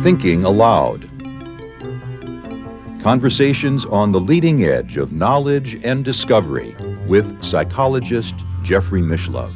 Thinking Aloud. Conversations on the leading edge of knowledge and discovery with psychologist Jeffrey Mishlove.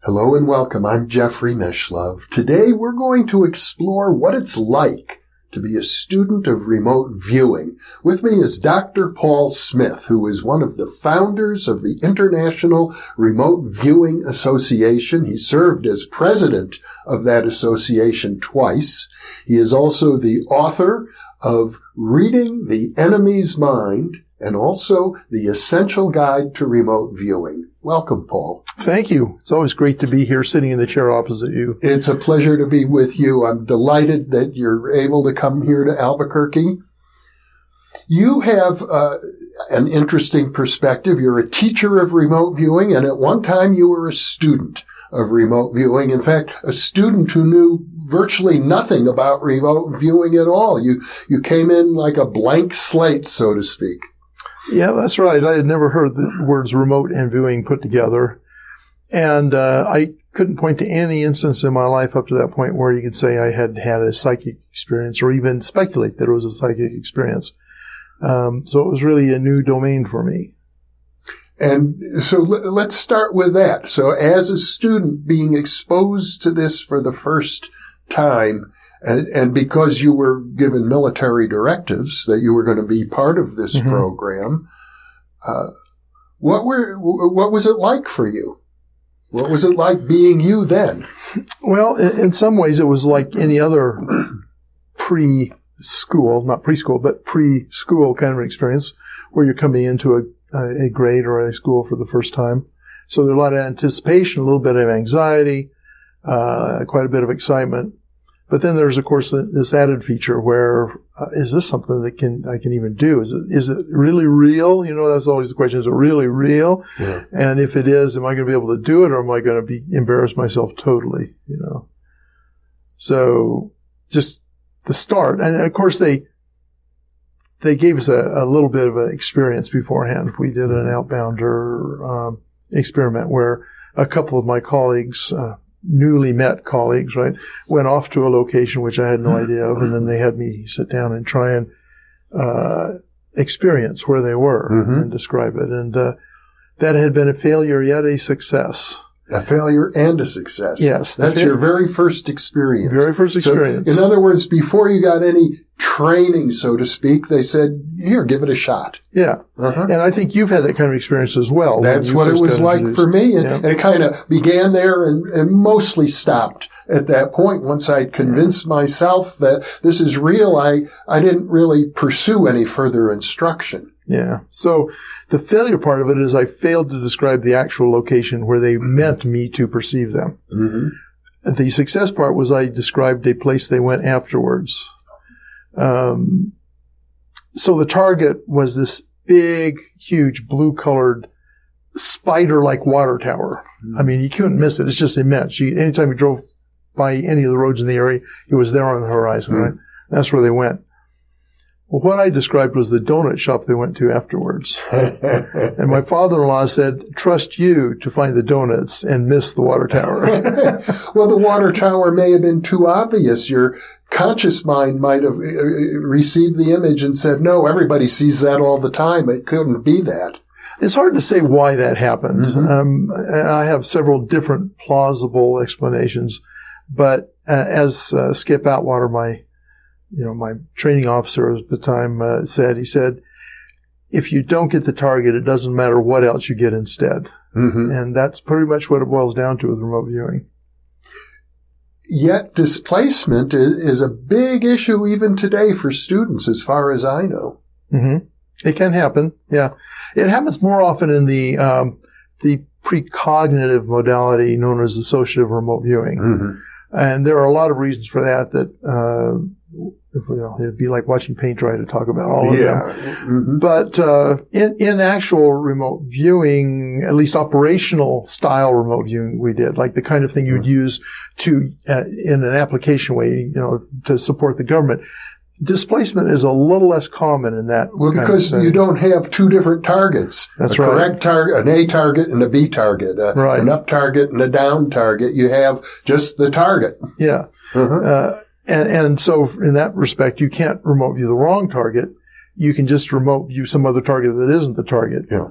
Hello and welcome. I'm Jeffrey Mishlove. Today we're going to explore what it's like to be a student of remote viewing. With me is Dr. Paul Smith, who is one of the founders of the International Remote Viewing Association. He served as president of that association twice. He is also the author of Reading the Enemy's Mind and also The Essential Guide to Remote Viewing. Welcome, Paul. Thank you. It's always great to be here sitting in the chair opposite you. It's a pleasure to be with you. I'm delighted that you're able to come here to Albuquerque. You have an interesting perspective. You're a teacher of remote viewing, and at one time you were a student of remote viewing. In fact, a student who knew virtually nothing about remote viewing at all. You came in like a blank slate, so to speak. Yeah, that's right. I had never heard the words remote and viewing put together. And I couldn't point to any instance in my life up to that point where you could say I had had a psychic experience or even speculate that it was a psychic experience. So it was really a new domain for me. And so let's start with that. So as a student being exposed to this for the first time, and because you were given military directives that you were going to be part of this program, what was it like for you? What was it like being you then? Well, in some ways it was like any other preschool, not preschool, but preschool kind of an experience where you're coming into a grade or a school for the first time. So there's a lot of anticipation, a little bit of anxiety, quite a bit of excitement. But then there's, of course, this added feature where, is this something that I can even do? Is it really real? You know, that's always the question. Is it really real? Yeah. And if it is, am I going to be able to do it, or am I going to embarrass myself totally? You know? So just the start. And of course, they gave us a little bit of an experience beforehand. We did an outbounder experiment where a couple of my colleagues, newly met colleagues, right, went off to a location which I had no idea of, and then they had me sit down and try and experience where they were and describe it. And that had been a failure yet a success. A failure and a success. Yes. That's your very first experience. Very first experience. So, in other words, before you got any training, so to speak, they said, here, give it a shot. Yeah. And I think you've had that kind of experience as well. That's what it was like for me. And it kind of began there and mostly stopped at that point. Once I convinced myself that this is real, I didn't really pursue any further instruction. Yeah. So the failure part of it is I failed to describe the actual location where they meant me to perceive them. The success part was I described a place they went afterwards. So the target was this big, huge, blue-colored, spider-like water tower. I mean, you couldn't miss it. It's just immense. Anytime you drove by any of the roads in the area, it was there on the horizon, right? That's where they went. Well, what I described was the donut shop they went to afterwards. And my father-in-law said, trust you to find the donuts and miss the water tower. Well, the water tower may have been too obvious. Your conscious mind might have received the image and said, no, everybody sees that all the time. It couldn't be that. It's hard to say why that happened. I have several different plausible explanations. But as Skip Atwater, my training officer at the time said, he said, if you don't get the target, it doesn't matter what else you get instead. And that's pretty much what it boils down to with remote viewing. Yet displacement is a big issue even today for students, as far as I know. It can happen, yeah. It happens more often in the precognitive modality known as associative remote viewing. And there are a lot of reasons for that it'd be like watching paint dry to talk about all of them. But in actual remote viewing, at least operational style remote viewing we did, like the kind of thing you'd use to in an application way, to support the government, displacement is a little less common in that. Well, because you don't have two different targets. That's a right. correct target, an A target and a B target, right. an up target and a down target. You have just the target. Yeah. And so in that respect, you can't remote view the wrong target. You can just remote view some other target that isn't the target. Yeah.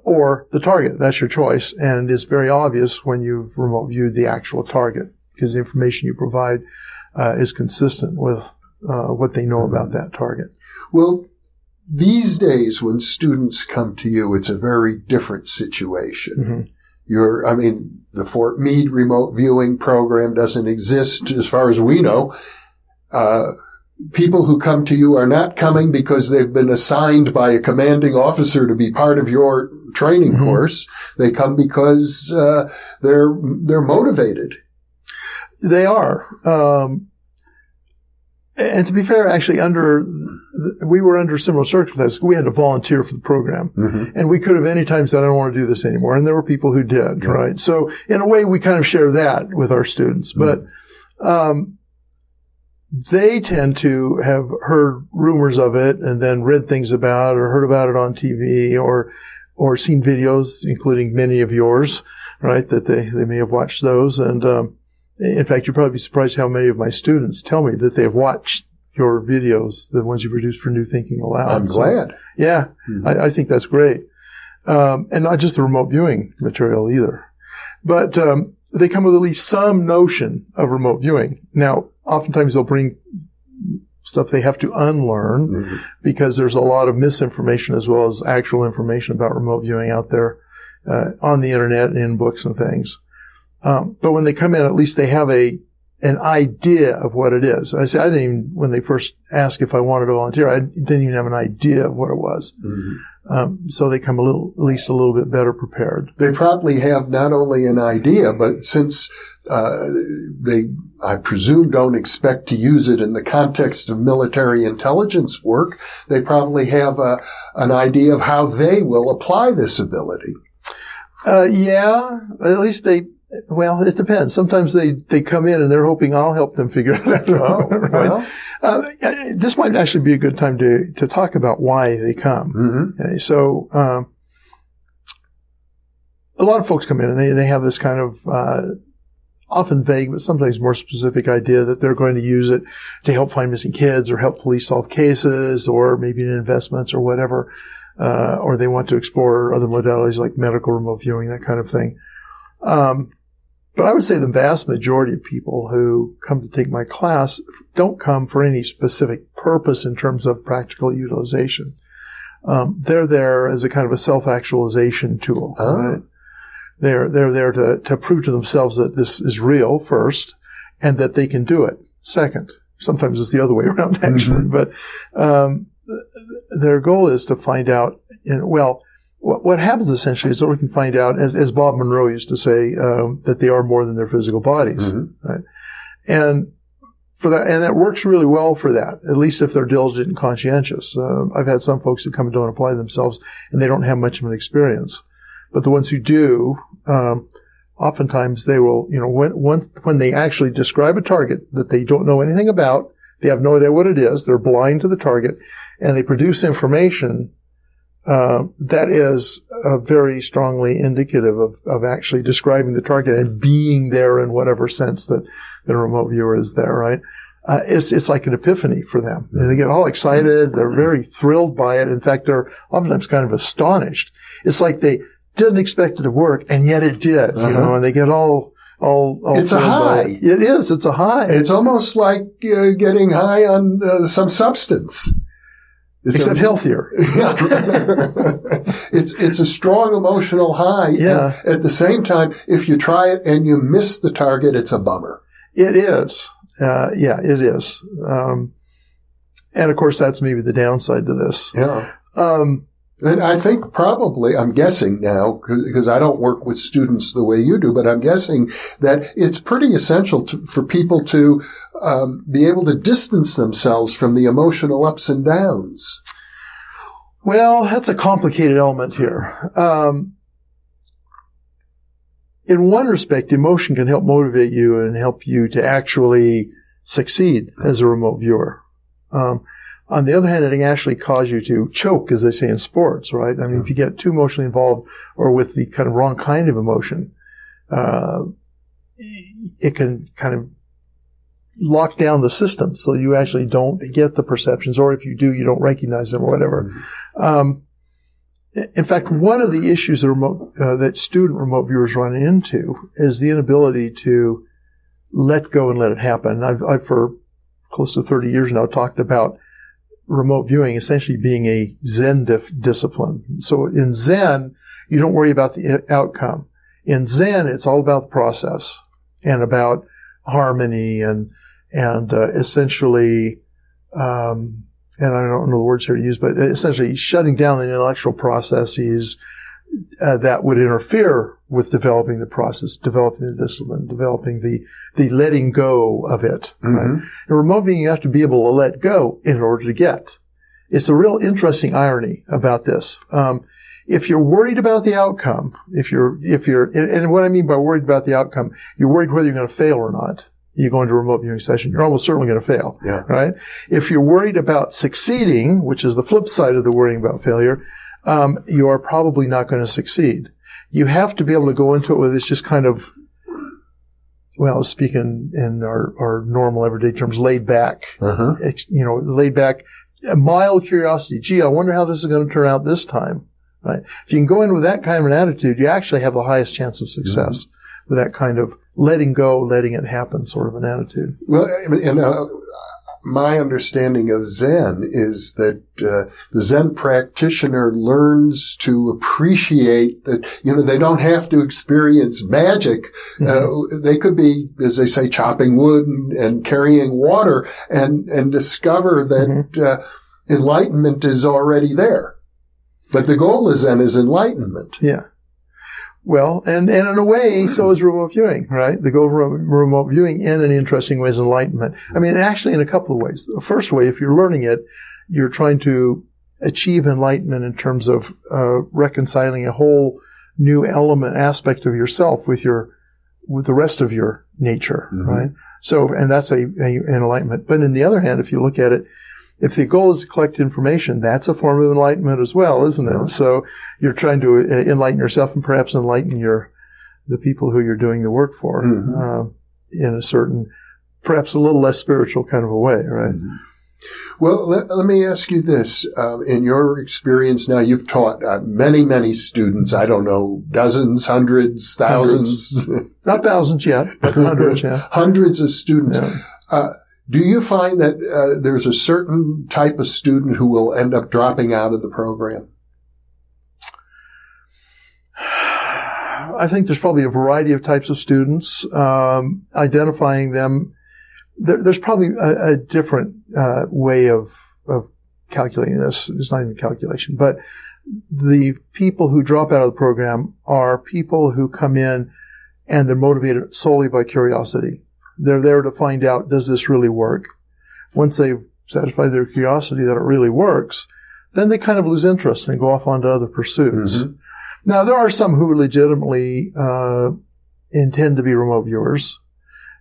Or the target. That's your choice. And it's very obvious when you've remote viewed the actual target because the information you provide is consistent with what they know about that target. Well, these days when students come to you, it's a very different situation. The Fort Meade remote viewing program doesn't exist as far as we know. People who come to you are not coming because they've been assigned by a commanding officer to be part of your training course. They come because they're motivated. They are. And to be fair, actually, we were under similar circumstances. We had to volunteer for the program. And we could have any time said, I don't want to do this anymore. And there were people who did, right? So in a way, we kind of share that with our students. But they tend to have heard rumors of it and then read things about or heard about it on TV or seen videos, including many of yours, right, that they may have watched those. And in fact, you'd probably be surprised how many of my students tell me that they have watched your videos, the ones you produce for New Thinking Aloud. I'm glad. Yeah, I think that's great. And not just the remote viewing material either. But they come with at least some notion of remote viewing. Now, oftentimes they'll bring stuff they have to unlearn because there's a lot of misinformation as well as actual information about remote viewing out there on the internet and in books and things. But when they come in, at least they have an idea of what it is. I say, when they first asked if I wanted to volunteer, I didn't even have an idea of what it was. So they come at least a little bit better prepared. They probably have not only an idea, but since they, I presume, don't expect to use it in the context of military intelligence work, they probably have an idea of how they will apply this ability. Yeah, at least well, it depends. Sometimes they come in and they're hoping I'll help them figure it out. Right? Well. This might actually be a good time to talk about why they come. Okay, so, a lot of folks come in and they have this kind of, often vague, but sometimes more specific idea that they're going to use it to help find missing kids or help police solve cases or maybe in investments or whatever. Or they want to explore other modalities like medical remote viewing, that kind of thing. But I would say the vast majority of people who come to take my class don't come for any specific purpose in terms of practical utilization. They're there as a kind of a self-actualization tool. Right? They're there to prove to themselves that this is real first and that they can do it second. Sometimes it's the other way around, actually. But their goal is to find out, what happens essentially is that we can find out, as Bob Monroe used to say, that they are more than their physical bodies. Right? And for that, and that works really well for that, at least if they're diligent and conscientious. I've had some folks who come and don't apply themselves and they don't have much of an experience. But the ones who do, oftentimes they will, when they actually describe a target that they don't know anything about, they have no idea what it is, they're blind to the target, and they produce information that is very strongly indicative of actually describing the target and being there in whatever sense that the remote viewer is there, right? It's like an epiphany for them. They get all excited. They're very thrilled by it. In fact, they're oftentimes kind of astonished. It's like they didn't expect it to work, and yet it did, and they get all it's a high. It is. It's a high. It's almost like getting high on some substance. Except healthier. It's a strong emotional high. Yeah. At the same time, if you try it and you miss the target, it's a bummer. It is. It is. And of course, that's maybe the downside to this. Yeah. And I think probably, I'm guessing now, because I don't work with students the way you do, but I'm guessing that it's pretty essential for people to be able to distance themselves from the emotional ups and downs. Well, that's a complicated element here. In one respect, emotion can help motivate you and help you to actually succeed as a remote viewer. On the other hand, it can actually cause you to choke, as they say in sports, right? I mean, if you get too emotionally involved or with the kind of wrong kind of emotion, it can kind of lock down the system so you actually don't get the perceptions, or if you do, you don't recognize them or whatever. In fact, one of the issues that student remote viewers run into is the inability to let go and let it happen. I've for close to 30 years now talked about remote viewing essentially being a Zen discipline. So in Zen, you don't worry about the outcome. In Zen, it's all about the process and about harmony and essentially, and I don't know the words here to use, but essentially shutting down the intellectual processes that would interfere with developing the process, developing the discipline, developing the letting go of it. Right? In remote viewing, you have to be able to let go in order to get. It's a real interesting irony about this. If you're worried about the outcome, and what I mean by worried about the outcome, you're worried whether you're going to fail or not. You go into a remote viewing session, you're almost certainly going to fail, right? If you're worried about succeeding, which is the flip side of the worrying about failure, you are probably not going to succeed. You have to be able to go into it with this just kind of, well, speaking in our normal everyday terms, laid back, laid back, a mild curiosity. Gee, I wonder how this is going to turn out this time, right? If you can go in with that kind of an attitude, you actually have the highest chance of success with that kind of letting go, letting it happen sort of an attitude. Well, and my understanding of Zen is that the Zen practitioner learns to appreciate that, they don't have to experience magic. They could be, as they say, chopping wood and carrying water and discover that enlightenment is already there. But the goal of Zen is enlightenment. Yeah. Well, and in a way, so is remote viewing, right? The goal of remote viewing in an interesting way is enlightenment. I mean, actually in a couple of ways. The first way, if you're learning it, you're trying to achieve enlightenment in terms of reconciling a whole new aspect of yourself with the rest of your nature, right? So, and that's an enlightenment. But on the other hand, if you look at it, if the goal is to collect information, that's a form of enlightenment as well, isn't it? So you're trying to enlighten yourself and perhaps enlighten the people who you're doing the work for in a certain, perhaps a little less spiritual kind of a way, right? Well, let me ask you this. In your experience now, you've taught many, many students, I don't know, dozens, hundreds, thousands. Not thousands yet, but hundreds, yeah. Hundreds of students. Yeah. Do you find that there's a certain type of student who will end up dropping out of the program? I think there's probably a variety of types of students. Identifying them, there's probably a different way of calculating this. It's not even calculation, but the people who drop out of the program are people who come in and they're motivated solely by curiosity. They're there to find out, does this really work? Once they've satisfied their curiosity that it really works, then they kind of lose interest and go off onto other pursuits. Now, there are some who legitimately intend to be remote viewers,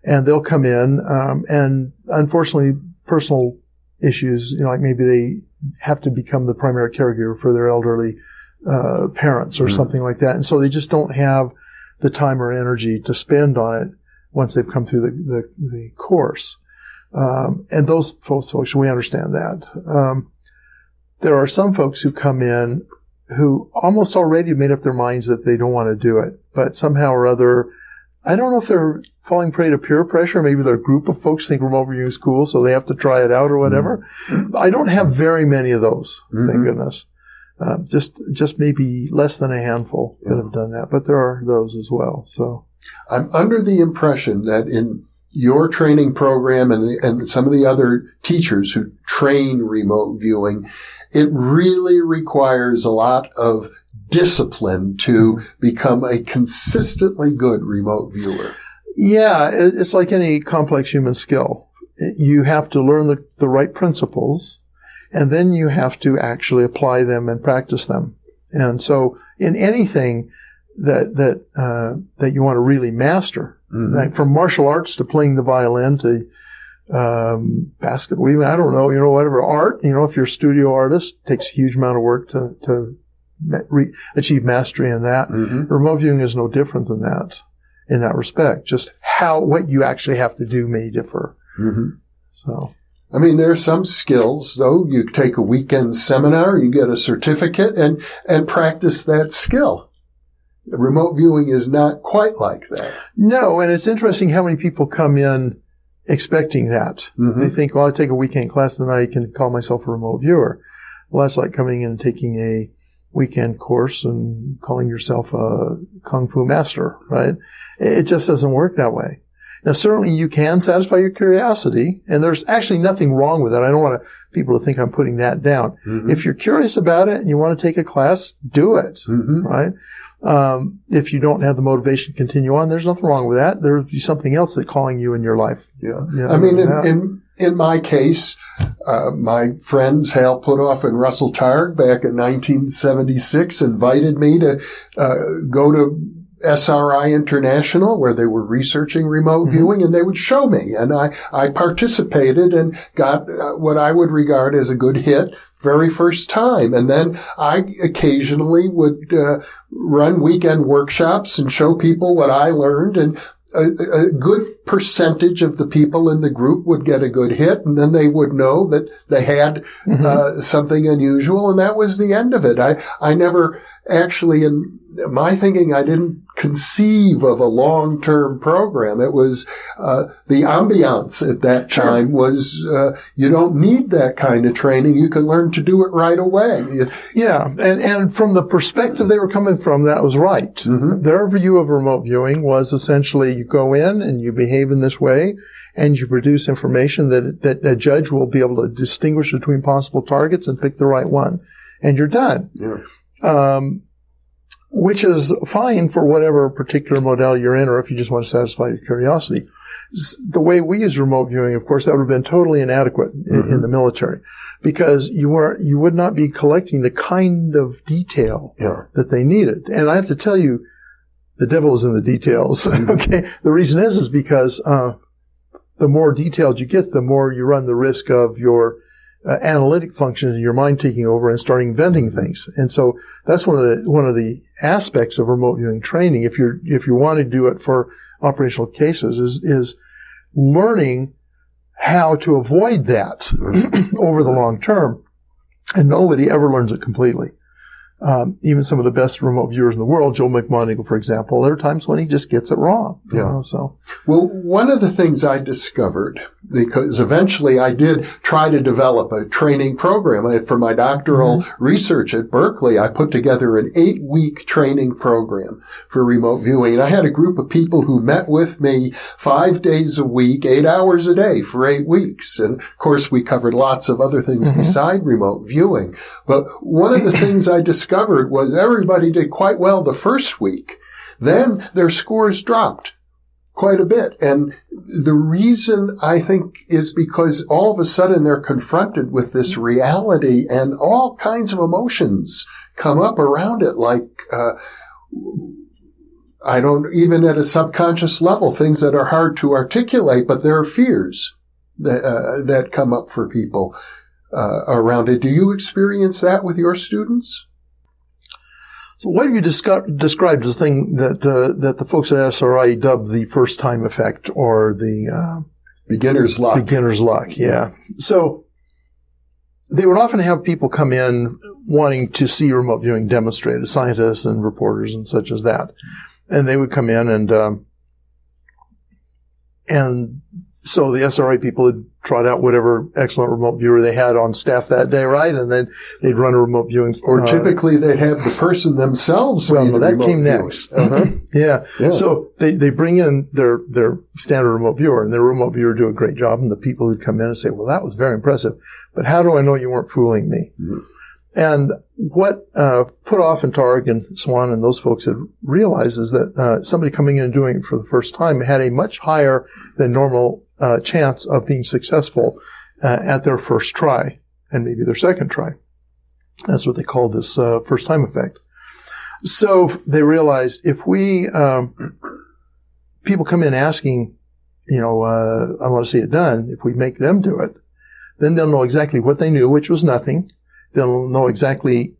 and they'll come in, and unfortunately, personal issues, like maybe they have to become the primary caregiver for their elderly parents or something like that, and so they just don't have the time or energy to spend on it once they've come through the course. And those folks, we understand that. There are some folks who come in who almost already made up their minds that they don't want to do it, but somehow or other, I don't know if they're falling prey to peer pressure. Maybe their group of folks think remote viewing is cool, so they have to try it out or whatever. I don't have very many of those, thank goodness. Just maybe less than a handful that have done that, but there are those as well, so. I'm under the impression that in your training program and some of the other teachers who train remote viewing, it really requires a lot of discipline to become a consistently good remote viewer. Yeah, it's like any complex human skill. You have to learn the right principles, and then you have to actually apply them and practice them. And so in anything that you want to really master, like from martial arts to playing the violin to basket weaving, I don't know, whatever. Art, if you're a studio artist, it takes a huge amount of work to achieve mastery in that. Mm-hmm. Remote viewing is no different than that in that respect. Just what you actually have to do may differ. Mm-hmm. So, I mean, there are some skills, though. You take a weekend seminar, you get a certificate, and practice that skill. Remote viewing is not quite like that. No, and it's interesting how many people come in expecting that. Mm-hmm. They think, well, I take a weekend class, then I can call myself a remote viewer. Well, that's like coming in and taking a weekend course and calling yourself a kung fu master, right? It just doesn't work that way. Now, certainly you can satisfy your curiosity, and there's actually nothing wrong with it. I don't want people to think I'm putting that down. Mm-hmm. If you're curious about it and you want to take a class, do it, mm-hmm. right? If you don't have the motivation to continue on, there's nothing wrong with that. There would be something else that's calling you in your life. Yeah. I mean, in my case, my friends Hal Putoff and Russell Targ back in 1976 invited me to go to SRI International, where they were researching remote mm-hmm. viewing, and they would show me. And I participated and got what I would regard as a good hit very first time. And then I occasionally would run weekend workshops and show people what I learned, and a good percentage of the people in the group would get a good hit, and then they would know that they had mm-hmm. something unusual, and that was the end of it. I never actually, in my thinking, I didn't conceive of a long-term program. It was the ambiance at that time was you don't need that kind of training. You can learn to do it right away. Yeah, and from the perspective they were coming from, that was right. Mm-hmm. Their view of remote viewing was essentially you go in and you behave in this way, and you produce information that a judge will be able to distinguish between possible targets and pick the right one, and you're done. Yeah. Which is fine for whatever particular modality you're in, or if you just want to satisfy your curiosity. The way we use remote viewing, of course, that would have been totally inadequate mm-hmm. in the military, because you would not be collecting the kind of detail that they needed. And I have to tell you, the devil is in the details. Mm-hmm. Okay, the reason is because the more detailed you get, the more you run the risk of your analytic functions in your mind taking over and starting inventing things. And so that's one of the aspects of remote viewing training, if you want to do it for operational cases, is learning how to avoid that over the long term. And nobody ever learns it completely. Even some of the best remote viewers in the world, Joe McMoneagle, for example, there are times when he just gets it wrong. Yeah. So, well, one of the things I discovered, because eventually I did try to develop a training program for my doctoral mm-hmm. research at Berkeley, I put together an 8-week training program for remote viewing. And I had a group of people who met with me 5 days a week, 8 hours a day for 8 weeks. And of course, we covered lots of other things mm-hmm. beside remote viewing. But one of the things I discovered was everybody did quite well the first week. Then their scores dropped quite a bit. And the reason, I think, is because all of a sudden they're confronted with this reality, and all kinds of emotions come up around it, like, even at a subconscious level, things that are hard to articulate, but there are fears that come up for people around it. Do you experience that with your students? So what you described as the thing that the folks at SRI dubbed the first time effect, or the beginner's luck. Beginner's luck, yeah. So they would often have people come in wanting to see remote viewing demonstrated, scientists and reporters and such as that. And they would come in and so the SRI people had tried out whatever excellent remote viewer they had on staff that day, right? And then they'd run a remote viewing. Or typically they'd have the person themselves. Well, no, that came next. Uh-huh. Yeah. So they bring in their standard remote viewer, and their remote viewer do a great job. And the people who'd come in and say, well, that was very impressive, but how do I know you weren't fooling me? Mm-hmm. And what Putoff and Targ and Swan and those folks had realized is that somebody coming in and doing it for the first time had a much higher than normal chance of being successful at their first try, and maybe their second try. That's what they call this first time effect. So they realized if we people come in asking I want to see it done. If we make them do it, then they'll know exactly what they knew, which was nothing. They'll know exactly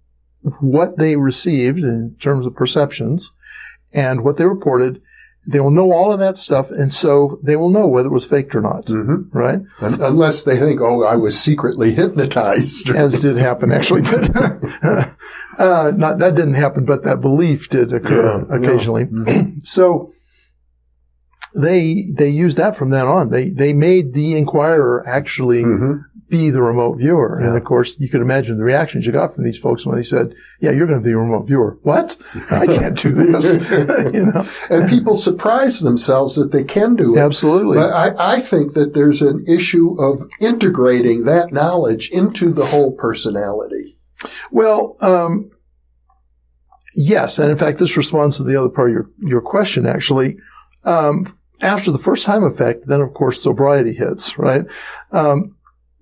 what they received in terms of perceptions and what they reported. They will know all of that stuff, and so they will know whether it was faked or not, right? Unless they think, I was secretly hypnotized. As did happen, actually. But that didn't happen, but that belief did occur occasionally. So they used that from then on. They made the inquirer actually be the remote viewer. And of course, you could imagine the reactions you got from these folks when they said, yeah, you're going to be a remote viewer. What? I can't do this. And people surprise themselves that they can do it. Absolutely. But I think that there's an issue of integrating that knowledge into the whole personality. Well, yes. And in fact, this responds to the other part of your question, actually. After the first time effect, then of course sobriety hits, right?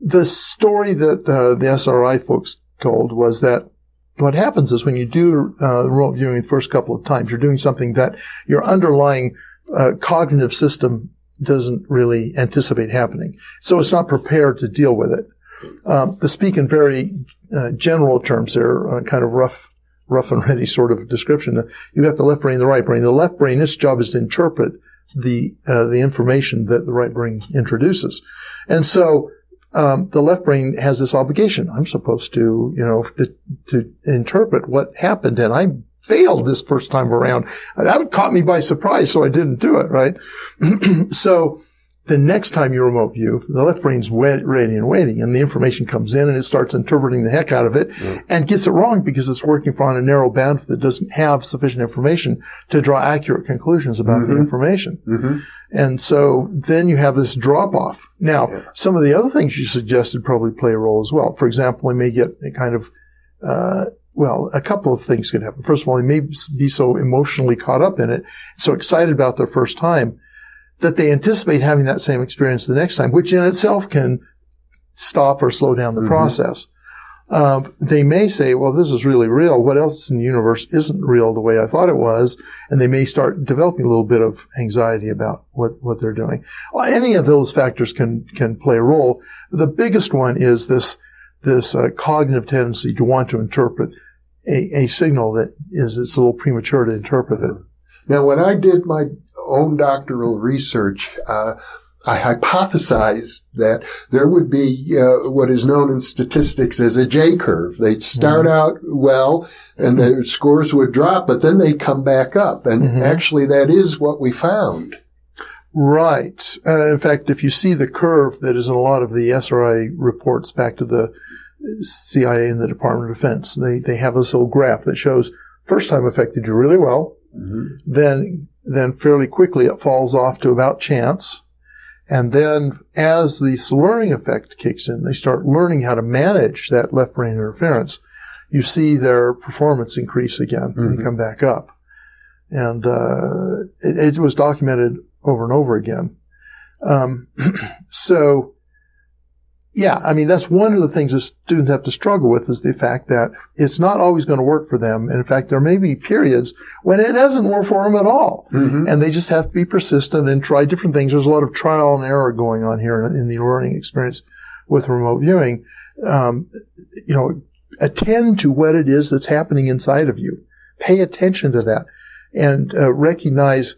The story that the SRI folks told was that what happens is when you do remote viewing the first couple of times, you're doing something that your underlying cognitive system doesn't really anticipate happening. So it's not prepared to deal with it. To speak in very general terms there, kind of rough and ready sort of description, you've got the left brain and the right brain. The left brain, its job is to interpret the information that the right brain introduces. And so the left brain has this obligation. I'm supposed to, to interpret what happened, and I failed this first time around. That caught me by surprise, so I didn't do it, right? So the next time you remote view, the left brain's ready and waiting, and the information comes in, and it starts interpreting the heck out of it, and gets it wrong because it's working on a narrow bandwidth that doesn't have sufficient information to draw accurate conclusions about the information. And so then you have this drop-off. Now, some of the other things you suggested probably play a role as well. For example, they may get a kind of, a couple of things could happen. First of all, they may be so emotionally caught up in it, so excited about their first time, that they anticipate having that same experience the next time, which in itself can stop or slow down the process. They may say, well, this is really real. What else in the universe isn't real the way I thought it was? And they may start developing a little bit of anxiety about what they're doing. Well, any of those factors can play a role. The biggest one is this cognitive tendency to want to interpret a signal that it's a little premature to interpret it. Now, when I did my own doctoral research, I hypothesized that there would be what is known in statistics as a J curve. They'd start out well, and their scores would drop, but then they'd come back up. And actually, that is what we found. Right. In fact, if you see the curve that is in a lot of the SRI reports back to the CIA and the Department of Defense, they have this little graph that shows first time effect did you really well. Then fairly quickly it falls off to about chance. And then as the slurring effect kicks in, they start learning how to manage that left brain interference. You see their performance increase again and come back up. And it was documented over and over again. So, yeah, I mean, that's one of the things that students have to struggle with is the fact that it's not always going to work for them. And in fact, there may be periods when it doesn't work for them at all. And they just have to be persistent and try different things. There's a lot of trial and error going on here in the learning experience with remote viewing. Attend to what it is that's happening inside of you. Pay attention to that and recognize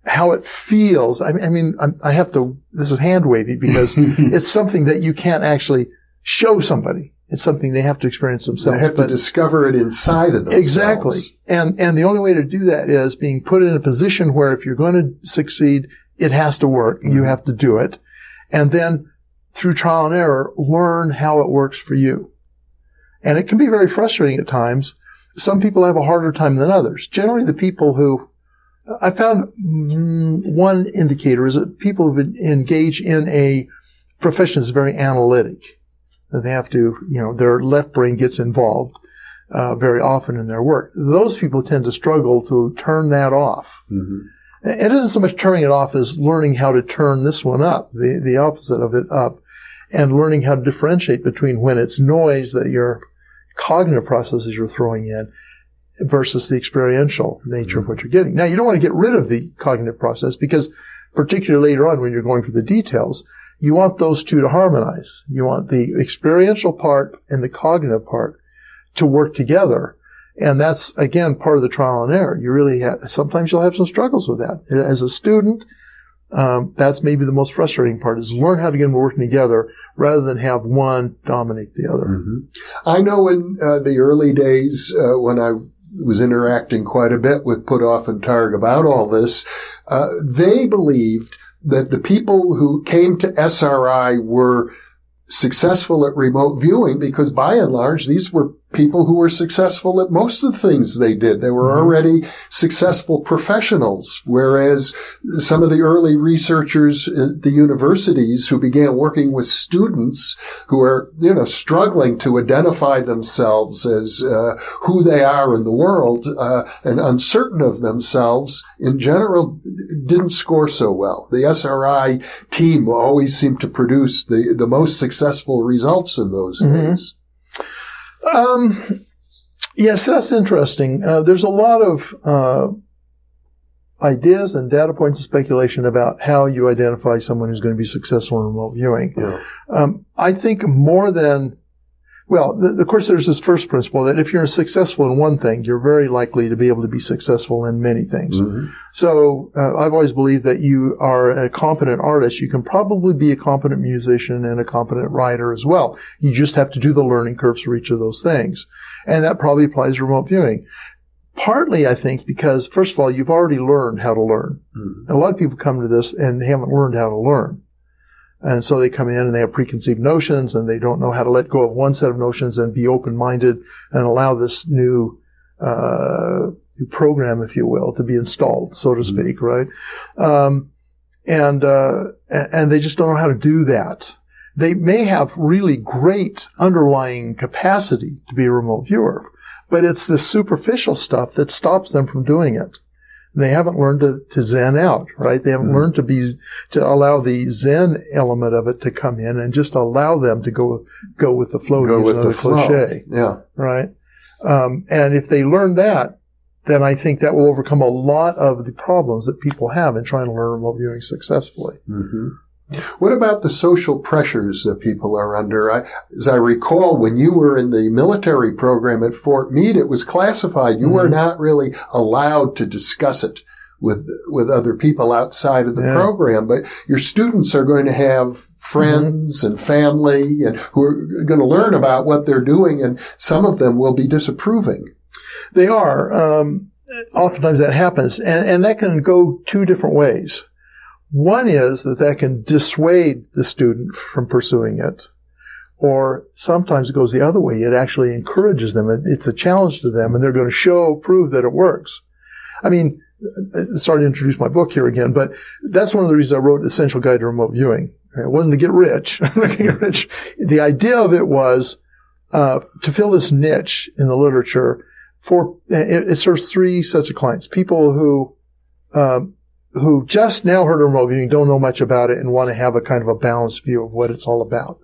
how it feels. I mean, I have to, this is hand wavy because it's something that you can't actually show somebody. It's something they have to experience themselves. They have to discover it inside of themselves. Exactly. And the only way to do that is being put in a position where if you're going to succeed, it has to work. You have to do it. And then through trial and error, learn how it works for you. And it can be very frustrating at times. Some people have a harder time than others. Generally, the people who I found one indicator is that people who engage in a profession is very analytic. That they have to, their left brain gets involved very often in their work. Those people tend to struggle to turn that off. It isn't so much turning it off as learning how to turn this one up, the opposite of it up, and learning how to differentiate between when it's noise that your cognitive processes you're throwing in versus the experiential nature of what you're getting. Now, you don't want to get rid of the cognitive process because particularly later on when you're going for the details, you want those two to harmonize. You want the experiential part and the cognitive part to work together. And that's, again, part of the trial and error. You really sometimes you'll have some struggles with that. As a student, that's maybe the most frustrating part is learn how to get them working together rather than have one dominate the other. Mm-hmm. I know in the early days when I was interacting quite a bit with Puthoff and Targ about all this, they believed that the people who came to SRI were successful at remote viewing because by and large these were people who were successful at most of the things they did. They were already successful professionals, whereas some of the early researchers at the universities who began working with students who are, struggling to identify themselves as who they are in the world and uncertain of themselves, in general, didn't score so well. The SRI team always seemed to produce the most successful results in those days. Yes, that's interesting. There's a lot of ideas and data points and speculation about how you identify someone who's going to be successful in remote viewing. Yeah. I think more than, of course, there's this first principle that if you're successful in one thing, you're very likely to be able to be successful in many things. Mm-hmm. So I've always believed that you are a competent artist. You can probably be a competent musician and a competent writer as well. You just have to do the learning curves for each of those things. And that probably applies to remote viewing. Partly, I think, because, first of all, you've already learned how to learn. Mm-hmm. And a lot of people come to this and they haven't learned how to learn. And so they come in and they have preconceived notions and they don't know how to let go of one set of notions and be open-minded and allow this new program, if you will, to be installed, so to speak, right? And they just don't know how to do that. They may have really great underlying capacity to be a remote viewer, but it's the superficial stuff that stops them from doing it. They haven't learned to zen out, right? They haven't learned to allow the zen element of it to come in and just allow them to go with the flow. Go with the flow. Cliche, yeah. Right. And if they learn that, then I think that will overcome a lot of the problems that people have in trying to learn remote viewing successfully. Mm-hmm. What about the social pressures that people are under? As I recall, when you were in the military program at Fort Meade, it was classified. You were not really allowed to discuss it with other people outside of the program, but your students are going to have friends and family and who are going to learn about what they're doing, and some of them will be disapproving. They are. Oftentimes that happens, and that can go two different ways. One is that can dissuade the student from pursuing it, or sometimes it goes the other way. It actually encourages them. It's a challenge to them, and they're going to prove that it works. I mean, sorry to introduce my book here again, but that's one of the reasons I wrote Essential Guide to Remote Viewing. It wasn't to get rich. The idea of it was to fill this niche in the literature for it serves three sets of clients: people who just now heard of remote viewing, don't know much about it, and want to have a kind of a balanced view of what it's all about.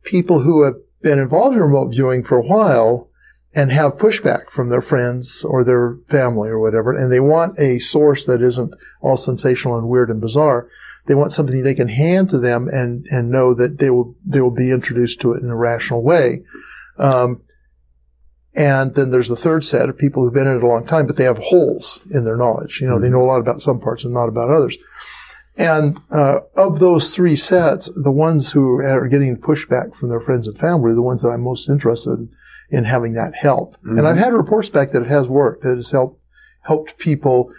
People who have been involved in remote viewing for a while and have pushback from their friends or their family or whatever, and they want a source that isn't all sensational and weird and bizarre. They want something they can hand to them and know that they will be introduced to it in a rational way. And then there's the third set of people who've been in it a long time, but they have holes in their knowledge. They know a lot about some parts and not about others. And of those three sets, the ones who are getting pushback from their friends and family are the ones that I'm most interested in having that help. Mm-hmm. And I've had reports back that it has worked. It has helped people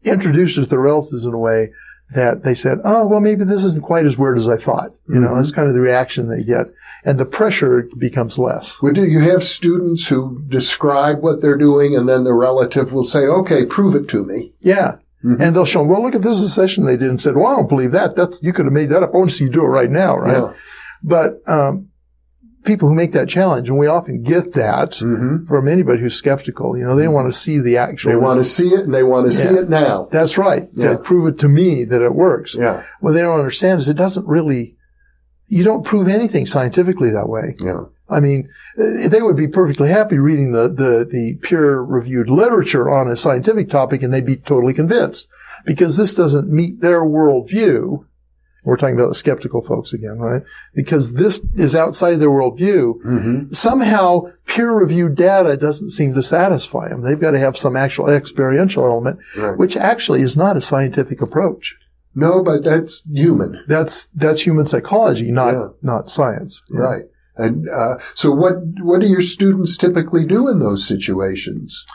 introduce it to their relatives in a way that they said, oh, well, maybe this isn't quite as weird as I thought. That's kind of the reaction they get. And the pressure becomes less. Well, do you have students who describe what they're doing and then the relative will say, okay, prove it to me? Yeah. Mm-hmm. And they'll show them, well, look, this is a session they did, and said, well, I don't believe that. You could have made that up. I want to see you do it right now, right? Yeah. But people who make that challenge, and we often get that from anybody who's skeptical. They don't want to see the actual. They want to see it, and they want to see it now. That's right. Yeah. To prove it to me that it works. Yeah. What they don't understand is it doesn't really. You don't prove anything scientifically that way. Yeah. I mean, they would be perfectly happy reading the peer-reviewed literature on a scientific topic, and they'd be totally convinced. Because this doesn't meet their worldview. We're talking about the skeptical folks again, right? Because this is outside their worldview. Somehow, peer-reviewed data doesn't seem to satisfy them. They've got to have some actual experiential element, which actually is not a scientific approach. No, but that's human. That's human psychology, not science. Yeah. Right. And so what do your students typically do in those situations?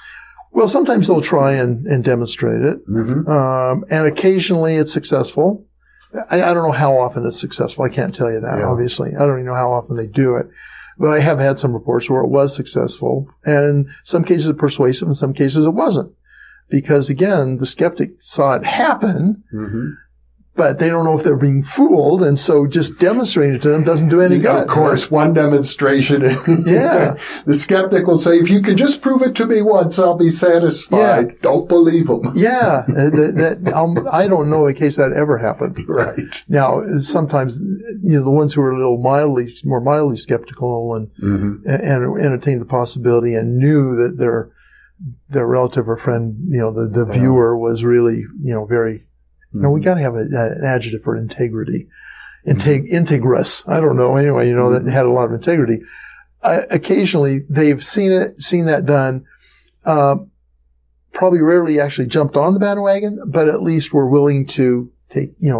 Well, sometimes they'll try and demonstrate it. And occasionally it's successful. I don't know how often it's successful. I can't tell you that, obviously. I don't even know how often they do it. But I have had some reports where it was successful. And some cases persuasive, in some cases it wasn't. Because, again, the skeptic saw it happen, but they don't know if they're being fooled. And so just demonstrating it to them doesn't do any good. Of course, one demonstration. The skeptic will say, if you can just prove it to me once, I'll be satisfied. Don't believe them. I don't know a case that ever happened. Right. Now, sometimes, the ones who are a little more mildly skeptical and entertain the possibility and knew that their relative or friend, the viewer was really, very, we got to have an adjective for integrity. Integrous. I don't know. Anyway, that had a lot of integrity. Occasionally, they've seen that done. Probably rarely actually jumped on the bandwagon, but at least were willing to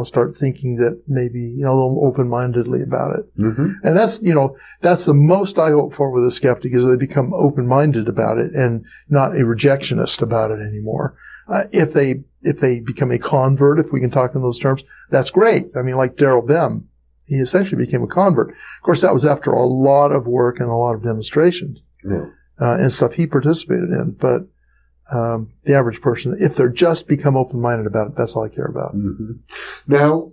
start thinking that maybe, a little open-mindedly about it. And that's the most I hope for with a skeptic is that they become open-minded about it and not a rejectionist about it anymore. If they become a convert, if we can talk in those terms, that's great. I mean, like Daryl Bem, he essentially became a convert. Of course, that was after a lot of work and a lot of demonstrations and stuff he participated in. But the average person, if they're just become open-minded about it, that's all I care about. Now,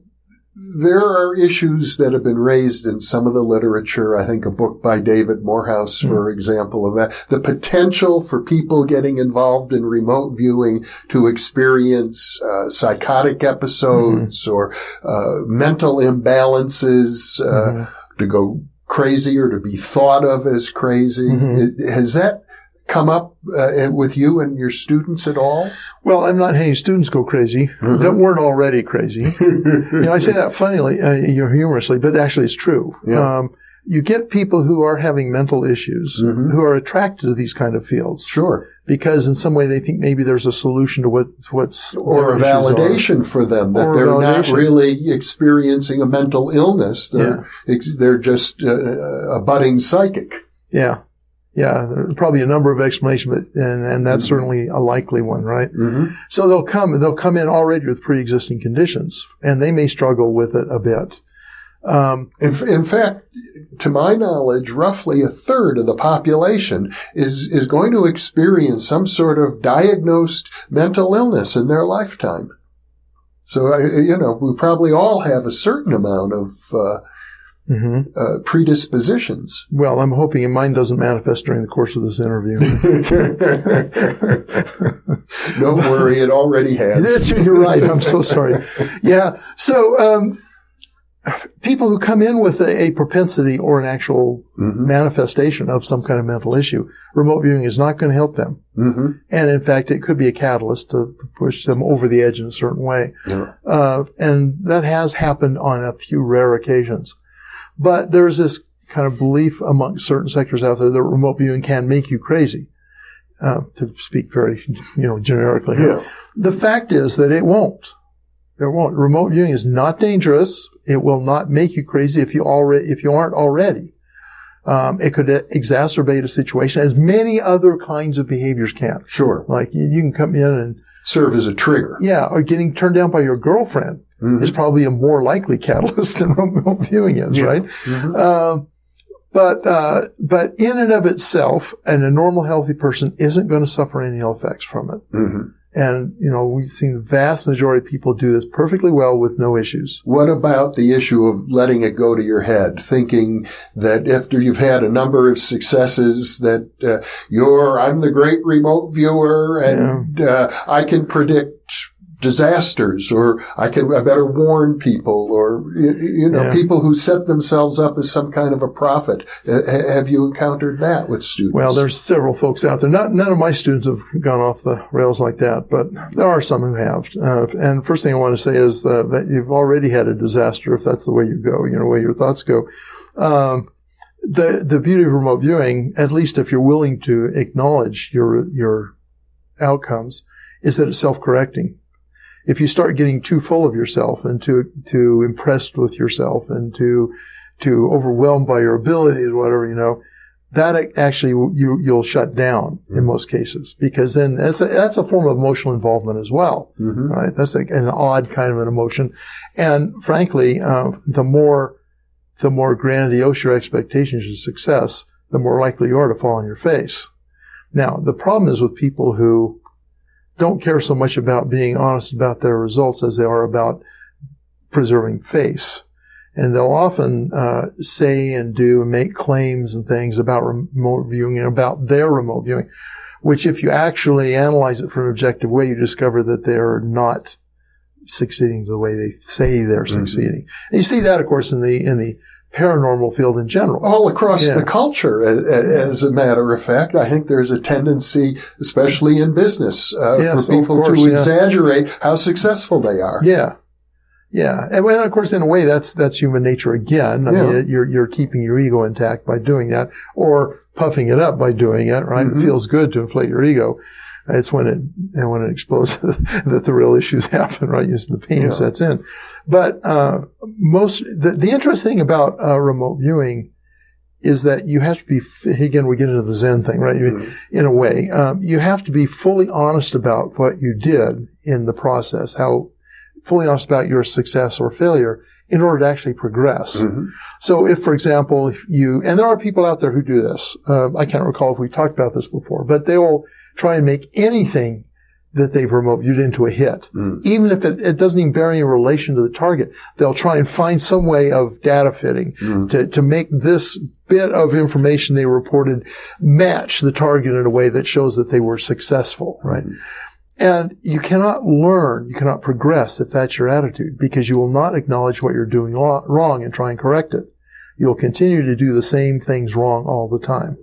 there are issues that have been raised in some of the literature. I think a book by David Morehouse, for example, of that. The potential for people getting involved in remote viewing to experience psychotic episodes or mental imbalances, to go crazy or to be thought of as crazy. Has that come up with you and your students at all? Well, I'm not having students go crazy that weren't already crazy. I say that funnily, humorously, but actually it's true. You get people who are having mental issues who are attracted to these kind of fields. Sure. Because in some way they think maybe there's a solution to what's or a validation for them that they're not really experiencing a mental illness. They're just a budding psychic. Yeah, there's probably a number of explanations, and that's certainly a likely one, right? So they'll come in already with pre-existing conditions, and they may struggle with it a bit. In fact, to my knowledge, roughly a third of the population is going to experience some sort of diagnosed mental illness in their lifetime. So, we probably all have a certain amount of predispositions. Well, I'm hoping mine doesn't manifest during the course of this interview. Don't worry, it already has. You're right. I'm so sorry. Yeah. So, people who come in with a propensity or an actual manifestation of some kind of mental issue, remote viewing is not going to help them. And in fact, it could be a catalyst to push them over the edge in a certain way. And that has happened on a few rare occasions. But there's this kind of belief among certain sectors out there that remote viewing can make you crazy, to speak very, generically. The fact is that it won't. It won't. Remote viewing is not dangerous. It will not make you crazy if you aren't already. It could exacerbate a situation, as many other kinds of behaviors can. Sure. Like you can come in and serve as a trigger. Yeah, or getting turned down by your girlfriend is probably a more likely catalyst than remote viewing is, right? But in and of itself, and a normal, healthy person isn't going to suffer any ill effects from it. And, we've seen the vast majority of people do this perfectly well with no issues. What about the issue of letting it go to your head, thinking that after you've had a number of successes that I'm the great remote viewer and I can predict disasters, or I better warn people, or, people who set themselves up as some kind of a prophet. Have you encountered that with students? Well, there's several folks out there. None of my students have gone off the rails like that, but there are some who have. And first thing I want to say is that you've already had a disaster if that's the way you go, the way your thoughts go. The beauty of remote viewing, at least if you're willing to acknowledge your outcomes, is that it's self-correcting. If you start getting too full of yourself and too impressed with yourself and too overwhelmed by your abilities, whatever, that actually you'll shut down in most cases, because then that's a form of emotional involvement as well, right? That's like an odd kind of an emotion, and frankly, the more grandiose your expectations of success, the more likely you are to fall on your face. Now, the problem is with people who don't care so much about being honest about their results as they are about preserving face. And they'll often say and do and make claims and things about remote viewing and about their remote viewing, which if you actually analyze it from an objective way, you discover that they're not succeeding the way they say they're succeeding. And you see that, of course, in the paranormal field in general. All across the culture, as a matter of fact. I think there's a tendency, especially in business, for people to exaggerate how successful they are. Yeah. And of course, in a way, that's human nature again. I mean, you're keeping your ego intact by doing that, or puffing it up by doing it, right? It feels good to inflate your ego. It's when it explodes that the real issues happen, right? The pain sets in. But the interesting thing about remote viewing is that you have to be, again, we get into the Zen thing, right? In a way, you have to be fully honest about what you did in the process, fully honest about your success or failure in order to actually progress. So if, for example, and there are people out there who do this, I can't recall if we talked about this before, but they will try and make anything that they've remote viewed into a hit. Even if it doesn't even bear any relation to the target, they'll try and find some way of data fitting to make this bit of information they reported match the target in a way that shows that they were successful, right? And you cannot progress if that's your attitude, because you will not acknowledge what you're doing wrong and try and correct it. You'll continue to do the same things wrong all the time.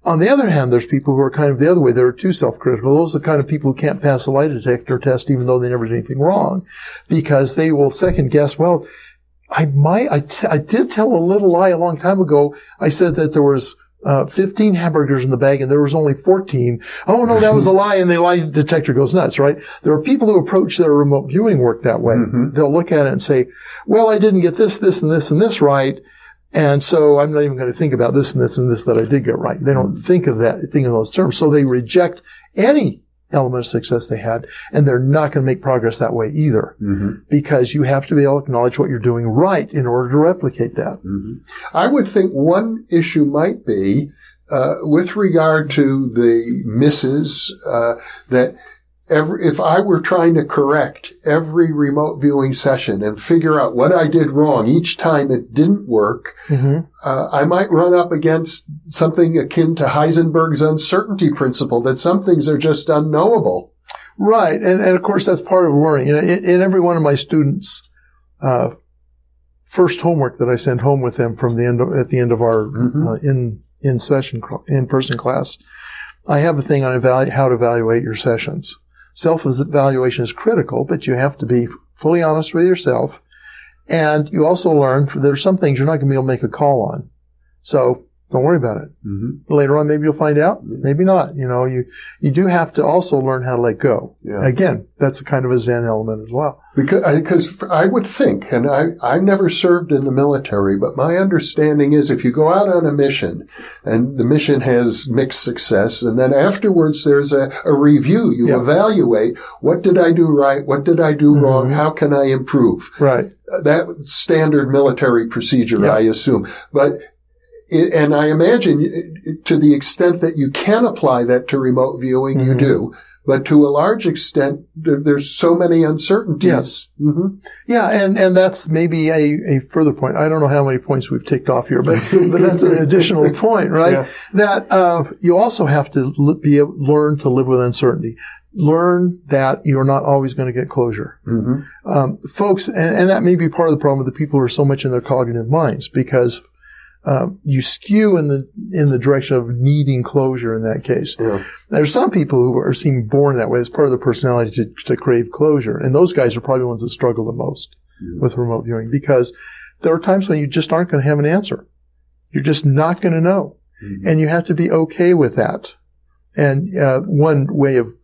On the other hand, there's people who are kind of the other way. They're too self-critical. Those are the kind of people who can't pass a lie detector test even though they never did anything wrong, because they will second guess, well, I did tell a little lie a long time ago. I said that there was 15 hamburgers in the bag and there was only 14. Oh no, that was a lie, and the lie detector goes nuts, right? There are people who approach their remote viewing work that way. They'll look at it and say, well, I didn't get this, and this right. And so I'm not even going to think about this and this and this that I did get right. They don't think of those terms. So they reject any element of success they had, and they're not going to make progress that way either, because you have to be able to acknowledge what you're doing right in order to replicate that. I would think one issue might be, with regard to the misses, that if I were trying to correct every remote viewing session and figure out what I did wrong each time it didn't work, I might run up against something akin to Heisenberg's uncertainty principle, that some things are just unknowable. Right. And of course, that's part of learning. In every one of my students' first homework that I send home with them at the end of our in-person class, I have a thing on how to evaluate your sessions. Self-evaluation is critical, but you have to be fully honest with yourself. And you also learn there are some things you're not going to be able to make a call on. So don't worry about it. Later on, maybe you'll find out. Maybe not. You do have to also learn how to let go. Again, that's a kind of a Zen element as well. Because I would think, and I never served in the military, but my understanding is if you go out on a mission and the mission has mixed success, and then afterwards there's a review, you evaluate, what did I do right? What did I do wrong? How can I improve? Right. That standard military procedure, I assume. And I imagine to the extent that you can apply that to remote viewing, you do. But to a large extent, there's so many uncertainties. Yeah, and that's maybe a further point. I don't know how many points we've ticked off here, but that's an additional point, right? That you also have to learn to live with uncertainty. learn that you're not always going to get closure. Folks, and that may be part of the problem with the people who are so much in their cognitive minds, because you skew in the direction of needing closure in that case. Yeah. There's some people who are seen born that way. It's part of their personality to crave closure. And those guys are probably the ones that struggle the most with remote viewing, because there are times when you just aren't going to have an answer. You're just not going to know. And you have to be okay with that. And one way of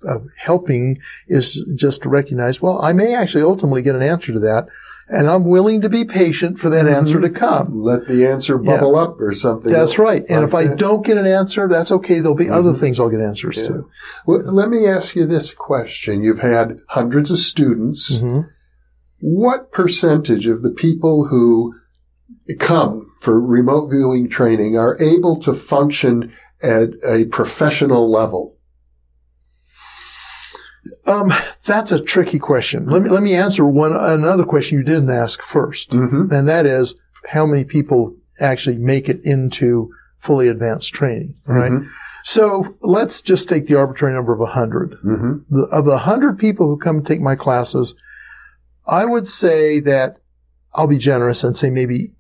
helping is just to recognize, well, I may actually ultimately get an answer to that, and I'm willing to be patient for that answer to come. Let the answer bubble up or something. That's right. And if I don't get an answer, that's okay. There'll be other things I'll get answers to. Well, let me ask you this question. You've had hundreds of students. What percentage of the people who come for remote viewing training are able to function at a professional level? That's a tricky question. Let me answer another question you didn't ask first. And that is, how many people actually make it into fully advanced training, right? So let's just take the arbitrary number of 100. Of the 100 people who come take my classes, I would say that I'll be generous and say maybe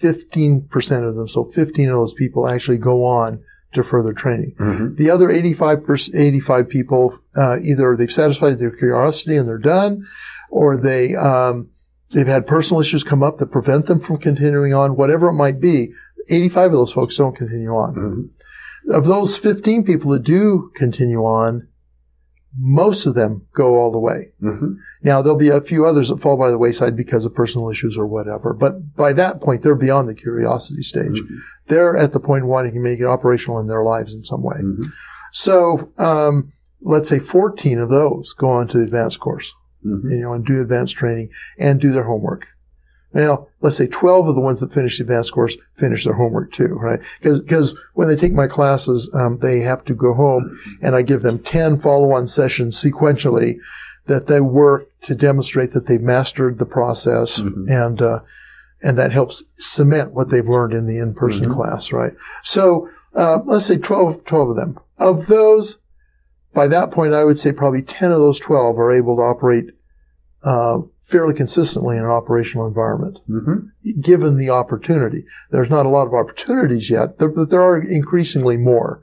15% of them, so 15 of those people actually go on to further training. The other 85 people, either they've satisfied their curiosity and they're done, or they've had personal issues come up that prevent them from continuing on, whatever it might be. 85 of those folks don't continue on. Of those 15 people that do continue on, most of them go all the way. Now, there'll be a few others that fall by the wayside because of personal issues or whatever. But by that point, they're beyond the curiosity stage. They're at the point of wanting to make it operational in their lives in some way. So, let's say 14 of those go on to the advanced course, and do advanced training and do their homework. Now, let's say 12 of the ones that finish the advanced course finish their homework too, right? Because when they take my classes, they have to go home, and I give them 10 follow-on sessions sequentially that they work to demonstrate that they've mastered the process, and that helps cement what they've learned in the in-person class, right? So, let's say 12 of them. Of those, by that point, I would say probably 10 of those 12 are able to operate fairly consistently in an operational environment, given the opportunity. There's not a lot of opportunities yet, but there are increasingly more.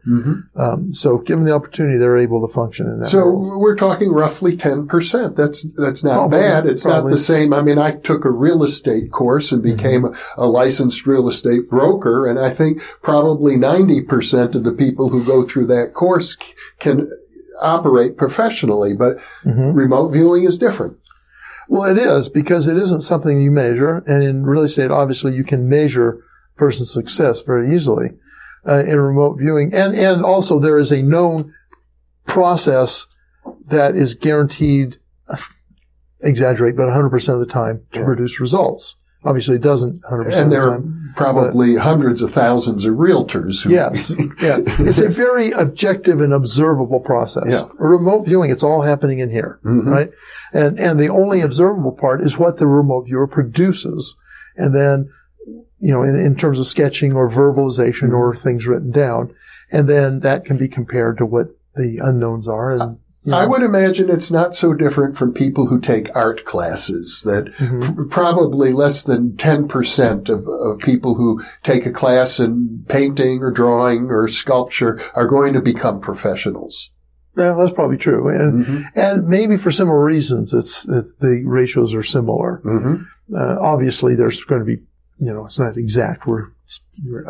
So given the opportunity, they're able to function in that So world. We're talking roughly 10%. That's not Probably, bad. It's not the same. I mean, I took a real estate course and became a licensed real estate broker, and I think probably 90% of the people who go through that course can operate professionally, but remote viewing is different. Well, it is, because it isn't something you measure. And in real estate, obviously, you can measure person's success very easily in remote viewing. And also, there is a known process that is guaranteed, exaggerate, but 100% of the time to produce results. Obviously, it doesn't 100% of the time. And there are probably hundreds of thousands of realtors. Yes. It's a very objective and observable process. Remote viewing, it's all happening in here, right? And the only observable part is what the remote viewer produces. And then, in terms of sketching or verbalization or things written down. And then that can be compared to what the unknowns are. And I would imagine it's not so different from people who take art classes, that probably less than 10% of people who take a class in painting or drawing or sculpture are going to become professionals. Well, that's probably true. And maybe for similar reasons, the ratios are similar. Obviously, there's going to be, it's not exact. We're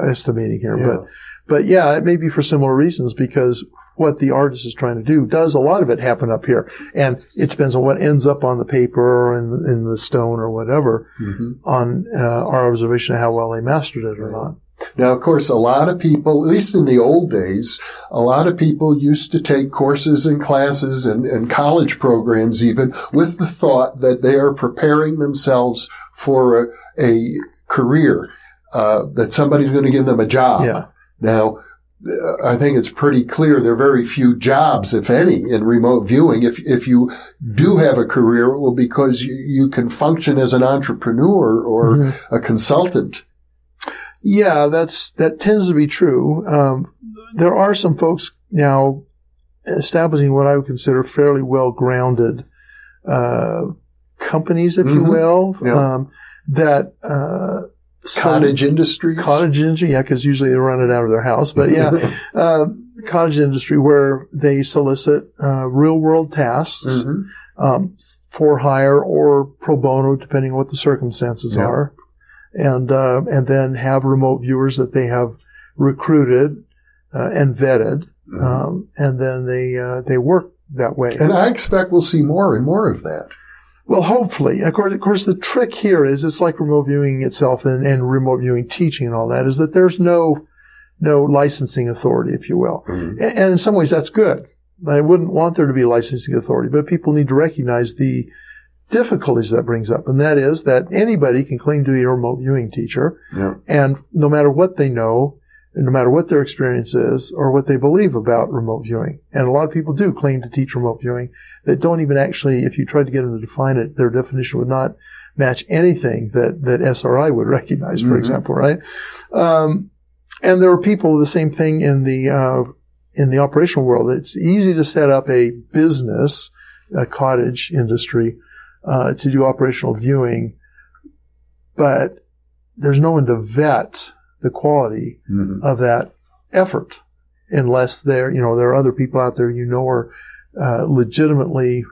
estimating here, but yeah, it may be for similar reasons, because what the artist is trying to do does a lot of it happen up here. And it depends on what ends up on the paper or in the stone or whatever on our observation of how well they mastered it or not. Now, of course, a lot of people, at least in the old days, a lot of people used to take courses and classes and college programs even with the thought that they are preparing themselves for a career, that somebody's going to give them a job. Now, I think it's pretty clear there are very few jobs, if any, in remote viewing. If you do have a career, it will be because you can function as an entrepreneur or a consultant. Yeah, that tends to be true. There are some folks now establishing what I would consider fairly well-grounded companies, if you will, that cottage industries. Cottage industry, yeah, because usually they run it out of their house. But yeah, cottage industry where they solicit real-world tasks for hire or pro bono, depending on what the circumstances are, and then have remote viewers that they have recruited and vetted, and then they work that way. And I expect we'll see more and more of that. Well, hopefully. Of course, the trick here is it's like remote viewing itself and remote viewing teaching and all that, is that there's no licensing authority, if you will. And in some ways, that's good. I wouldn't want there to be licensing authority, but people need to recognize the difficulties that brings up. And that is that anybody can claim to be a remote viewing teacher. And no matter what they know, and no matter what their experience is or what they believe about remote viewing. And a lot of people do claim to teach remote viewing that don't even actually, if you tried to get them to define it, their definition would not match anything that SRI would recognize, for example, right? And there are people with the same thing in the operational world. It's easy to set up a business, a cottage industry, to do operational viewing, but there's no one to vet the quality of that effort, unless there are other people out there are legitimately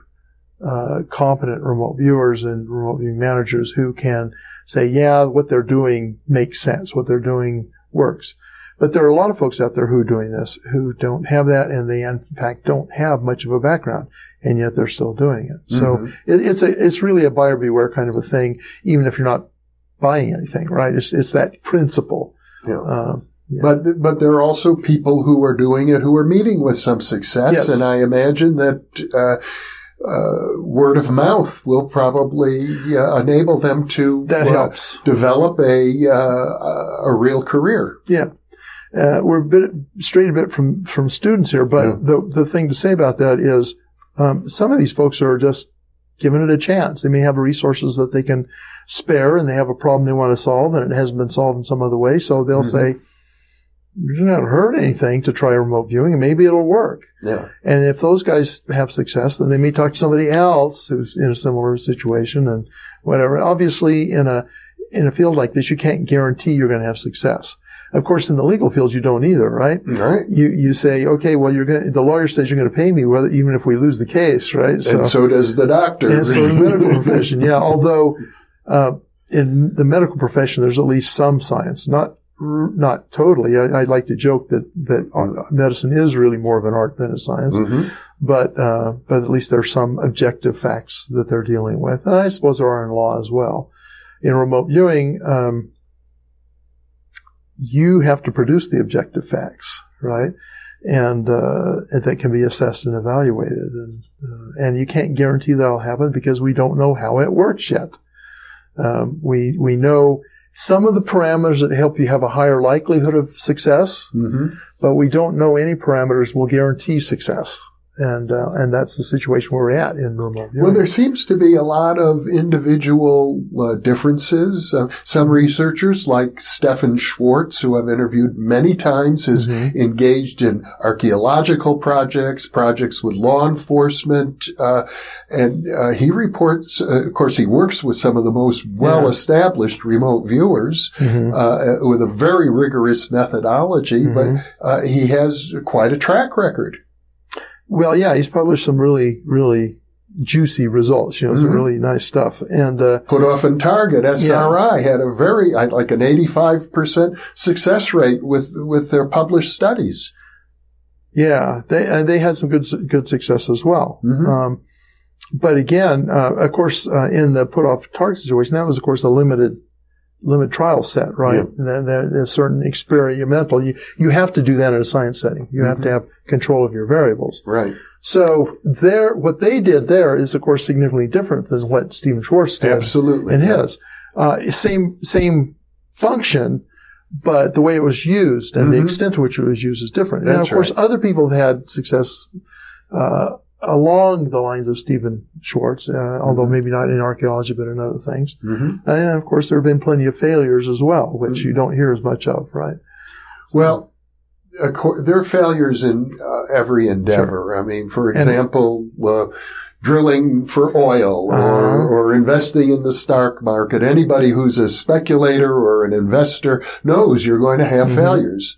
competent remote viewers and remote viewing managers who can say, yeah, what they're doing makes sense, what they're doing works. But there are a lot of folks out there who are doing this who don't have that, and they in fact don't have much of a background, and yet they're still doing it. So it's really a buyer beware kind of a thing, even if you're not buying anything, right? It's that principle. But there are also people who are doing it who are meeting with some success, and I imagine that word of mouth will probably enable them to helps develop a real career. We're strayed a bit from students here, but the thing to say about that is some of these folks are just giving it a chance. They may have resources that they can spare, and they have a problem they want to solve, and it hasn't been solved in some other way. So they'll say, "You don't hurt anything to try remote viewing, and maybe it'll work." And if those guys have success, then they may talk to somebody else who's in a similar situation and whatever. Obviously, in a field like this, you can't guarantee you're going to have success. Of course, in the legal field, you don't either, right? You say, okay, well, the lawyer says you're going to pay me, even if we lose the case, right? And so does the doctor. And so the medical profession, although in the medical profession, there's at least some science, not totally. I like to joke that medicine is really more of an art than a science, but at least there's some objective facts that they're dealing with, and I suppose there are in law as well. In remote viewing, you have to produce the objective facts, right? And that can be assessed and evaluated, and you can't guarantee that'll happen because we don't know how it works yet. We know some of the parameters that help you have a higher likelihood of success, but we don't know any parameters will guarantee success. And that's the situation we're at in remote viewing. Well, there seems to be a lot of individual differences. Some researchers, like Stefan Schwartz, who I've interviewed many times, is engaged in archaeological projects with law enforcement, and he reports. Of course, he works with some of the most well-established remote viewers with a very rigorous methodology, but he has quite a track record. Well, yeah, he's published some really, really juicy results, some really nice stuff. And Put Off and Target, SRI, had a very, like an 85% success rate with their published studies. Yeah, they had some good success as well. But again, of course, in the Put Off Target situation, that was, of course, a limited trial set, right? There's certain experimental. You have to do that in a science setting. You have to have control of your variables. Right. So what they did there is, of course, significantly different than what Stephen Schwartz did. Absolutely. In his. Same function, but the way it was used and the extent to which it was used is different. And of course, other people have had success, along the lines of Stephen Schwartz, although maybe not in archaeology, but in other things. And of course, there have been plenty of failures as well, which you don't hear as much of, right? Well, there are failures in every endeavor. Sure. I mean, for example, drilling for oil or investing in the stock market. Anybody who's a speculator or an investor knows you're going to have failures.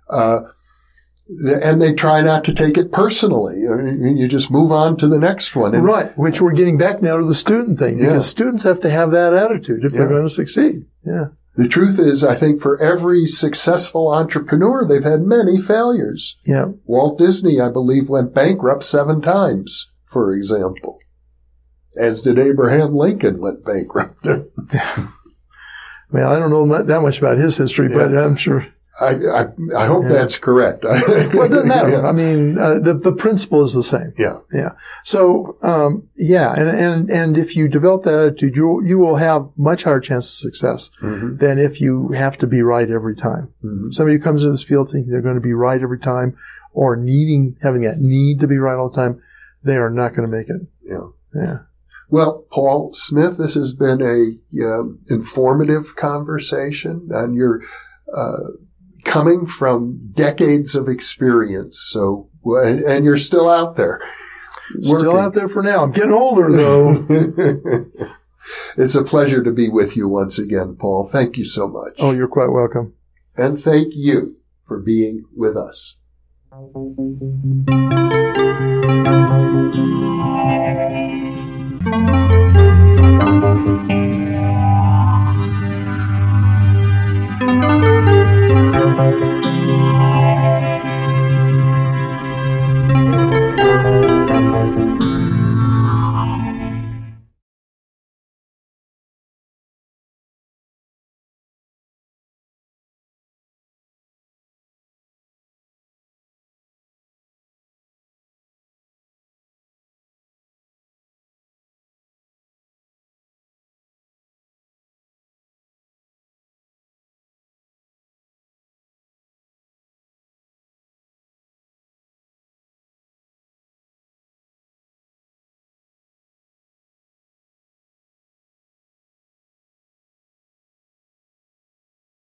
And they try not to take it personally. I mean, you just move on to the next one. And right, which we're getting back now to the student thing, because students have to have that attitude if they're going to succeed. Yeah. The truth is, I think for every successful entrepreneur, they've had many failures. Yeah. Walt Disney, I believe, went bankrupt 7 times, for example. As did Abraham Lincoln went bankrupt. Well, I don't know that much about his history, but I'm sure. I hope that's correct. Well, it doesn't matter. I mean, the principle is the same. Yeah. Yeah. So, and if you develop that attitude, you will have much higher chance of success than if you have to be right every time. Somebody who comes into this field thinking they're going to be right every time or having that need to be right all the time, they are not going to make it. Yeah. Yeah. Well, Paul Smith, this has been a informative conversation, and you're coming from decades of experience. So, and you're still out there. Still out there for now. I'm getting older, though. It's a pleasure to be with you once again, Paul. Thank you so much. Oh, you're quite welcome. And thank you for being with us.